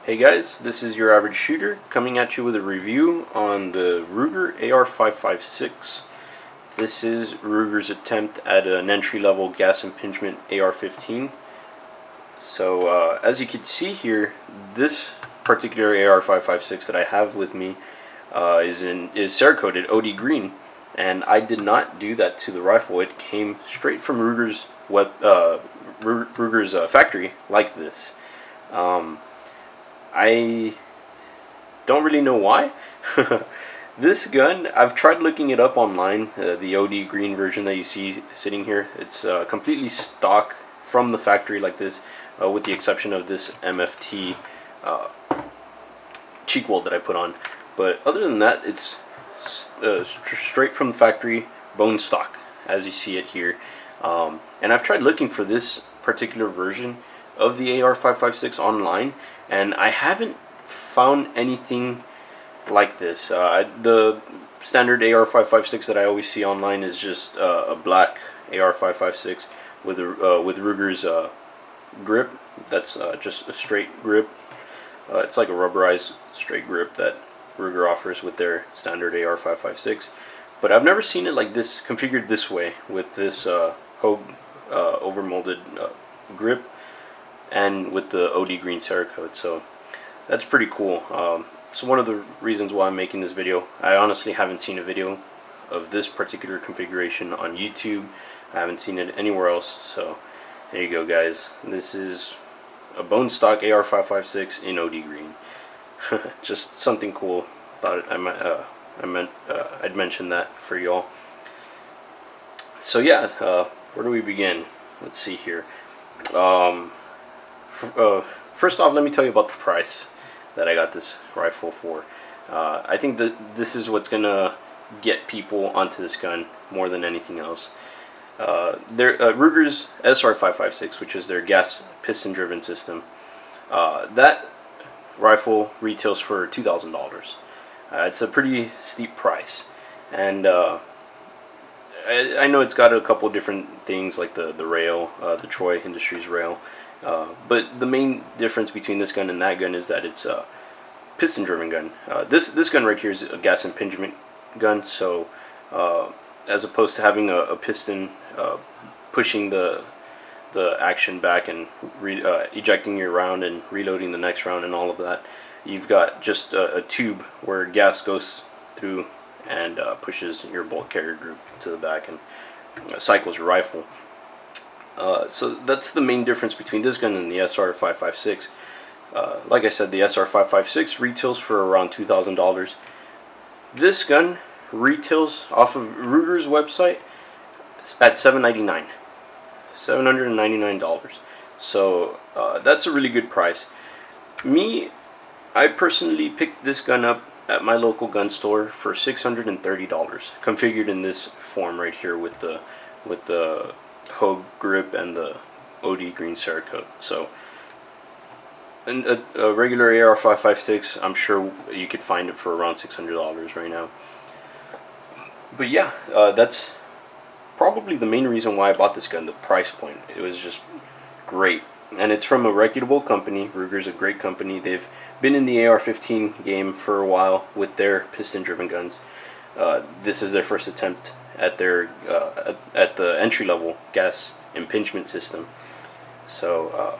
Hey guys, this is your average shooter coming at you with a review on the Ruger AR-556. This is Ruger's attempt at an entry-level gas impingement AR-15. So as you can see here, this particular AR-556 that I have with me is Cerakoted OD green, and I did not do that to the rifle. It came straight from Ruger's factory like this. I don't really know why. This gun, I've tried looking it up online, the OD green version that you see sitting here. It's completely stock from the factory like this, with the exception of this MFT cheek weld that I put on. But other than that, it's straight from the factory, bone stock, as you see it here. And I've tried looking for this particular version of the AR-556 online, and I haven't found anything like this. The standard AR-556 that I always see online is just a black AR-556 with Ruger's grip. That's just a straight grip. It's like a rubberized straight grip that Ruger offers with their standard AR-556. But I've never seen it like this, configured this way, with this Hogue overmolded grip and with the OD green Cerakote. So that's pretty cool. It's one of the reasons why I'm making this video. I honestly haven't seen a video of this particular configuration on YouTube. I haven't seen it anywhere else. So there you go, guys. This is a bone stock AR-556 in OD green. Just something cool. Thought I'd mention that for y'all. So yeah, where do we begin? Let's see here. First off, let me tell you about the price that I got this rifle for. I think that this is what's gonna get people onto this gun more than anything else. Ruger's SR-556, which is their gas piston driven system, that rifle retails for $2,000. It's a pretty steep price, and I know it's got a couple different things like the rail, the Troy Industries rail. But the main difference between this gun and that gun is that it's a piston-driven gun. This gun right here is a gas impingement gun, so as opposed to having a piston pushing the action back and ejecting your round and reloading the next round and all of that, you've got just a tube where gas goes through and pushes your bolt carrier group to the back and cycles your rifle. So that's the main difference between this gun and the SR-556. Like I said, the SR-556 retails for around $2,000. This gun retails off of Ruger's website at $799. $799. So that's a really good price. I personally picked this gun up at my local gun store for $630, configured in this form right here with the Hogue grip and the OD green Cerakote. So a regular AR-556, I'm sure you could find it for around $600 right now. But yeah, that's probably the main reason why I bought this gun, the price point. It was just great. And it's from a reputable company. Ruger's a great company. They've been in the AR-15 game for a while with their piston-driven guns. This is their first attempt at their at the entry-level gas impingement system. So,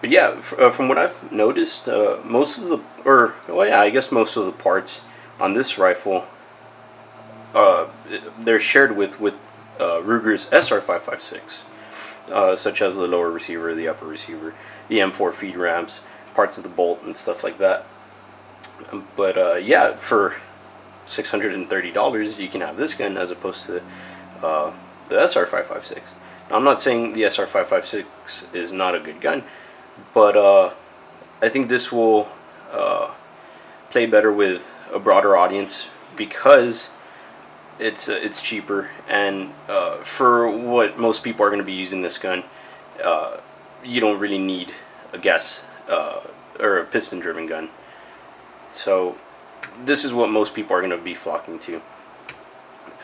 but yeah, from what I've noticed, most of the most of the parts on this rifle, they're shared with Ruger's SR-556. Such as the lower receiver, the upper receiver, the M4 feed ramps, parts of the bolt and stuff like that. But yeah, for $630 you can have this gun as opposed to the SR-556. Now, I'm not saying the SR-556 is not a good gun, but I think this will play better with a broader audience because it's cheaper, and for what most people are going to be using this gun, you don't really need a gas or a piston driven gun. So this is what most people are going to be flocking to.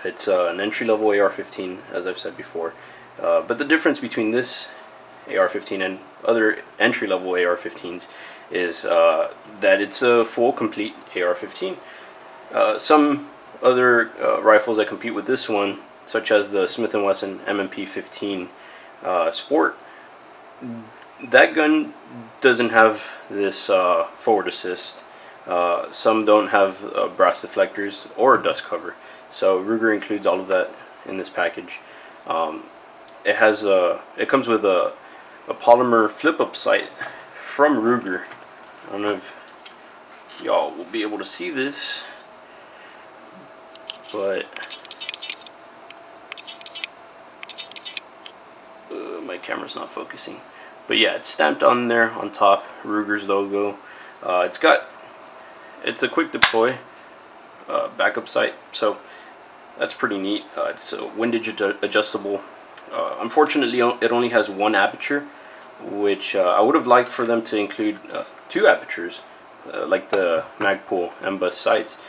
It's an entry-level AR-15, as I've said before, but the difference between this AR-15 and other entry-level AR-15s is that it's a full complete AR-15. Some other rifles that compete with this one, such as the Smith & Wesson M&P15 Sport, that gun doesn't have this forward assist. Some don't have brass deflectors or dust cover. So Ruger includes all of that in this package. It comes with a polymer flip-up sight from Ruger. I don't know if y'all will be able to see this, but my camera's not focusing. But yeah, it's stamped on there on top, Ruger's logo. It's a quick deploy backup sight, so that's pretty neat. It's windage adjustable. Unfortunately, it only has one aperture, which I would have liked for them to include 2 apertures, like the Magpul M-Bus sights.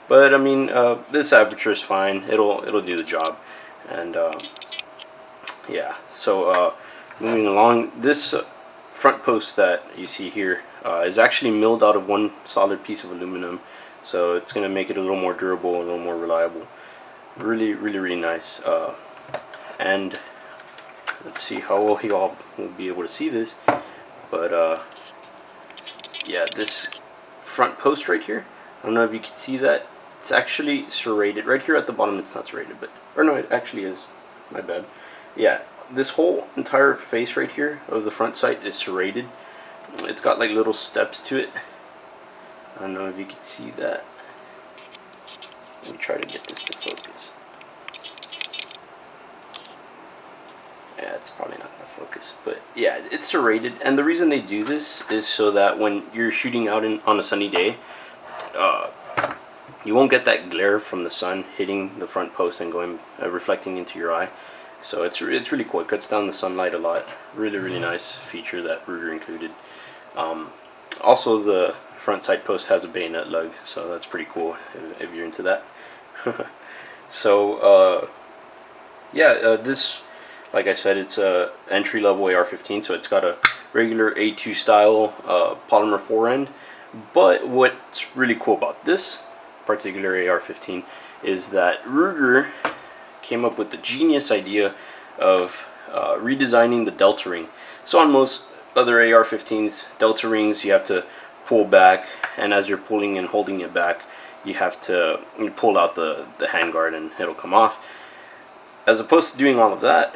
But I mean, this aperture is fine. It'll do the job. And yeah, so moving along, this front post that you see here is actually milled out of one solid piece of aluminum, so it's going to make it a little more durable, a little more reliable. Really nice. And let's see how well you all will be able to see this, but yeah, this front post right here, I don't know if you can see that, it's actually serrated. Right here at the bottom it's not serrated, but, or no, it actually is, my bad. Yeah, this whole entire face right here of the front sight is serrated. It's got like little steps to it. I don't know if you can see that. Let me try to get this to focus. Yeah, it's probably not going to focus, but yeah, it's serrated, and the reason they do this is so that when you're shooting out on a sunny day, you won't get that glare from the sun hitting the front post and going reflecting into your eye. So it's really cool. It cuts down the sunlight a lot. Really nice feature that Ruger included. Also, the front sight post has a bayonet lug, so that's pretty cool if you're into that. So yeah, this, like I said, it's a entry-level AR-15, so it's got a regular A2 style polymer forend. But what's really cool about this particular AR-15 is that Ruger came up with the genius idea of redesigning the delta ring. So on most other AR-15s, delta rings, you have to pull back, and as you're pulling and holding it back, you have to pull out the handguard and it'll come off. As opposed to doing all of that,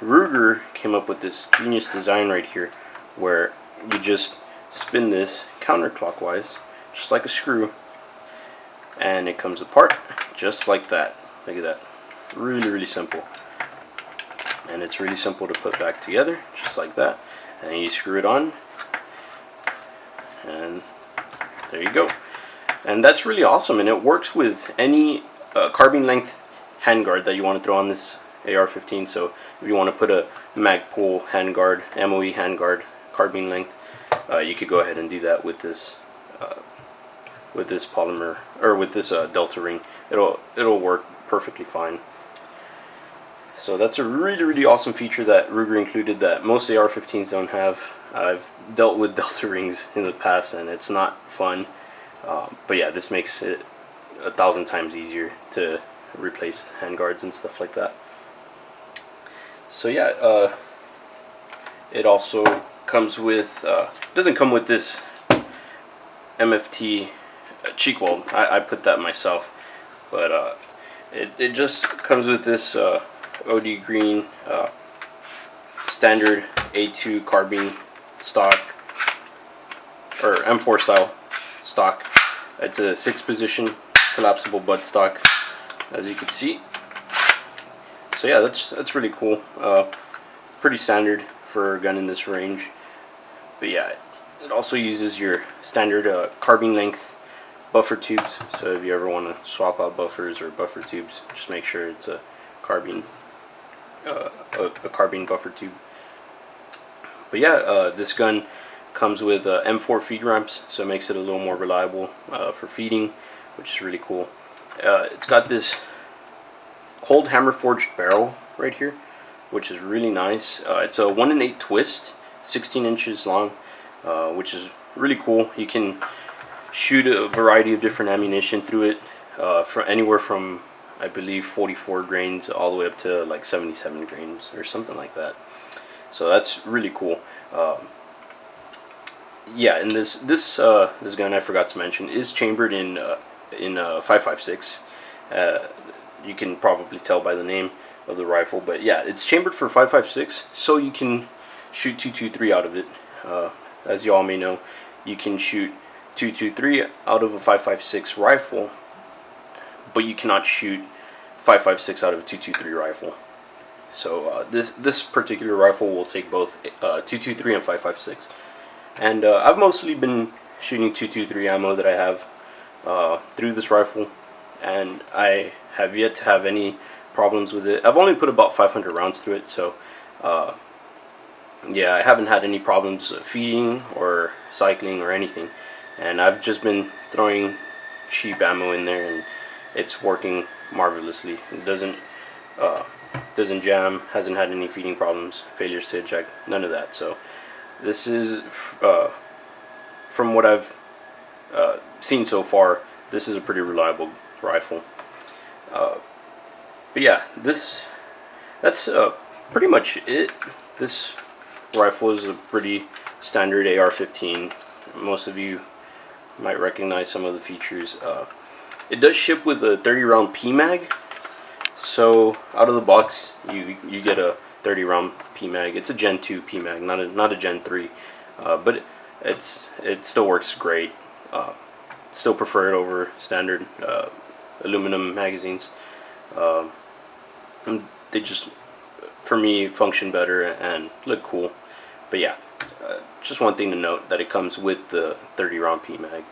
Ruger came up with this genius design right here, where you just spin this counterclockwise, just like a screw, and it comes apart just like that. Look at that. Really simple. And it's really simple to put back together, just like that. And you screw it on, and there you go. And that's really awesome, and it works with any carbine length handguard that you want to throw on this AR-15. So if you want to put a Magpul handguard, MOE handguard, carbine length, you could go ahead and do that with this polymer, or with this delta ring. It'll work perfectly fine. So that's a really awesome feature that Ruger included that most AR-15s don't have. I've dealt with delta rings in the past and it's not fun, but yeah, this makes it 1,000 times easier to replace handguards and stuff like that. So yeah, it also comes with, doesn't come with this MFT cheek weld. I put that myself, but it just comes with this OD green standard A2 carbine stock, or M4 style stock. It's a 6-position collapsible buttstock, as you can see. So yeah, that's really cool. Pretty standard for a gun in this range. But yeah, it also uses your standard carbine length buffer tubes. So if you ever want to swap out buffers or buffer tubes, just make sure it's a carbine buffer tube. But yeah, this gun comes with M4 feed ramps, so it makes it a little more reliable for feeding, which is really cool. It's got this cold hammer forged barrel right here, which is really nice. It's a 1 in 8 twist, 16 inches long, which is really cool. You can shoot a variety of different ammunition through it, from anywhere from, I believe, 44 grains all the way up to like 77 grains or something like that. So that's really cool. Yeah, and this gun, I forgot to mention, is chambered in 5.56. You can probably tell by the name of the rifle, but yeah, it's chambered for 5.56, so you can shoot 223 out of it. As you all may know, you can shoot 223 out of a 5.56 rifle, but you cannot shoot 5.56 out of a 223 rifle. So this particular rifle will take both 223 and 5.56. And I've mostly been shooting 223 ammo that I have through this rifle, and I have yet to have any problems with it. I've only put about 500 rounds through it, so yeah, I haven't had any problems feeding or cycling or anything. And I've just been throwing cheap ammo in there, and it's working marvelously. It doesn't jam, hasn't had any feeding problems, failures to eject, none of that. So this is, from what I've seen so far, this is a pretty reliable rifle. But yeah, that's pretty much it. This rifle is a pretty standard AR-15. Most of you might recognize some of the features. It does ship with a 30-round PMag, so out of the box you get a 30-round PMag. It's a Gen 2 PMag, not a Gen 3, but it still works great. Still prefer it over standard aluminum magazines. And they just, for me, function better and look cool. But yeah, just one thing to note, that it comes with the 30-round PMag.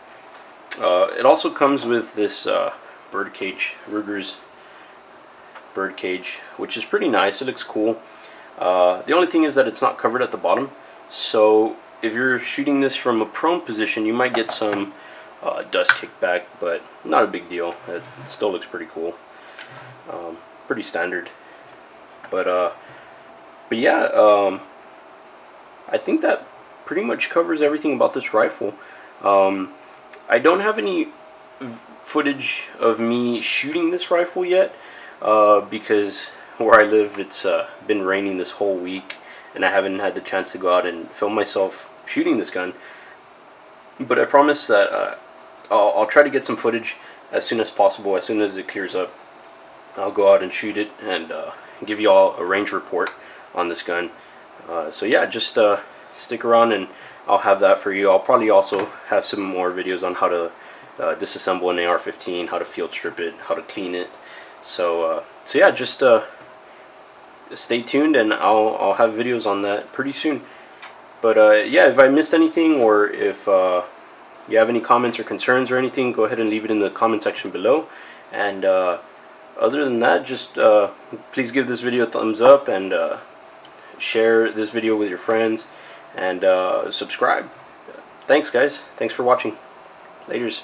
It also comes with this birdcage, Ruger's birdcage, which is pretty nice. It looks cool. The only thing is that it's not covered at the bottom, so if you're shooting this from a prone position, you might get some dust kickback, but not a big deal. It still looks pretty cool. Pretty standard. But yeah, I think that pretty much covers everything about this rifle. I don't have any footage of me shooting this rifle yet, because where I live, it's been raining this whole week, and I haven't had the chance to go out and film myself shooting this gun. But I promise that I'll try to get some footage as soon as possible. As soon as it clears up, I'll go out and shoot it and give you all a range report on this gun. So yeah, just stick around and I'll have that for you. I'll probably also have some more videos on how to disassemble an AR-15, how to field strip it, how to clean it. So yeah, just stay tuned, and I'll have videos on that pretty soon. But yeah, if I missed anything, or if you have any comments or concerns or anything, go ahead and leave it in the comment section below. And other than that, just please give this video a thumbs up, and share this video with your friends, and subscribe. Thanks guys, thanks for watching. Laters.